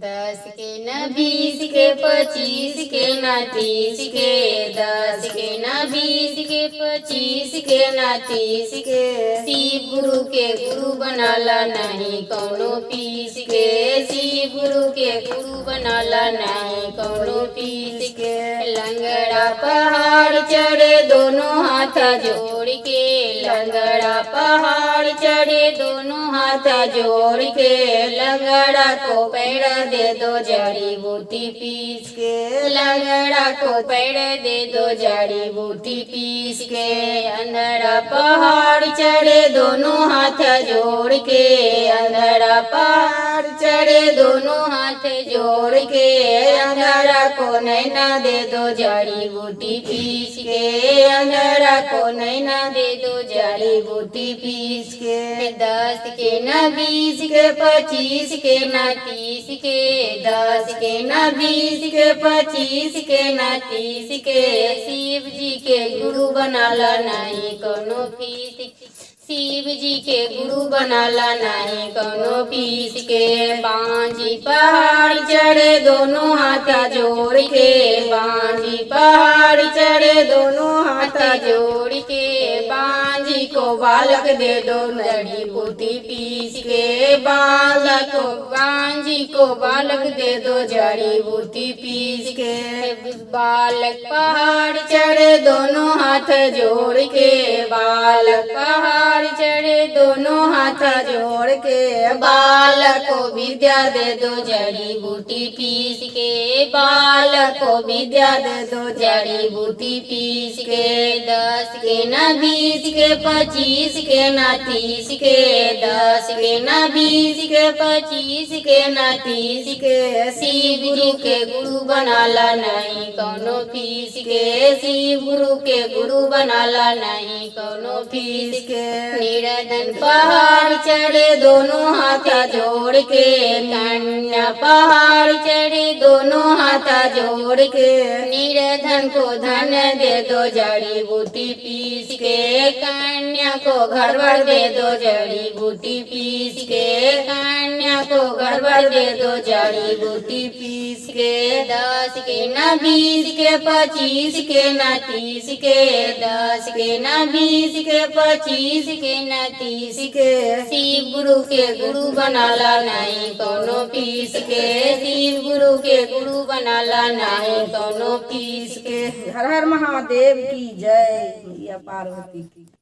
10 के न 20 के 25 के न 30 के 10 के न 20 के 25 के न 30 के शिव गुरु के गुरु बनाला नहीं कौनो पीस के शिव गुरु के गुरु बनाला नहीं कौनो पीस के लंगड़ा पहाड़ चढ़े दोनों हाथ जोड़ के लंगड़ा पहाड़ चढ़े दोनों हाथ जोड़ के लंगड़ा को पैर दे दो जड़ी बूटी पीस के लंगड़ा को पैर दे दो जड़ी बूटी पीस के अंधड़ा पहाड़ चढ़े दोनों हाथ जोड़ के अंधड़ा पहाड़ चढ़े दोनों हाथ जोड़ के अंधड़ा को नैना दे दो जड़ी बूटी पीस के अंधड़ा को नैना दे दो जड़ी बूटी पीस के 10 के न 20 के 25 के न 30 के 10 के न 20 के 25 के न 30 के शिव जी के गुरु बनाला नहीं कौनो फीस शिव जी के गुरु बनाला नहीं कौनो पीस के बांझी पहाड़ चढ़े दोनों हाथ जोड़ के बांझी पहाड़ चढ़े दोनों हाथ जोड़ के बांझी को बालक दे दो जड़ी बूटी पीस के बालक को बांझी को बालक दे दो जड़ी बूटी पीस के बालक पहाड़ चढ़े दोनों हाथ जोड़ के बालक पहाड़ चढ़े दोनों हाथ जोड़ के बालक को विद्या दे दो जड़ी बूटी पीस के बालक को विद्या दे दो जड़ी बूटी पीस के 10 के न 20 के 25 के न 30 के 10 के न 20 के 25 के न 30 के शिव गुरु के गुरु बनाला नहीं कौनो फीस के शिव गुरु के गुरु बनाला नहीं कौनो फीस के निर्धन पहाड़ चढ़े दोनों हाथ जोड़ के कन्या पहाड़ चढ़े दोनों हाथ जोड़ के निर्धन को धन दे दो जड़ी बूटी पीस के कन्या को घरवर दे दो जड़ी बूटी पीस के कन्या को घरवर दे दो जड़ी बूटी पीस के 10 के न 20 के 25 के न 30 के 10 के न 20 के 25 के न 30 के शिव गुरु के गुरु बनाला नहीं कौनो पीस के शिव गुरु के गुरु बनाला नहीं कौनो पीस के। हर हर महादेव की जय, मैया पार्वती की।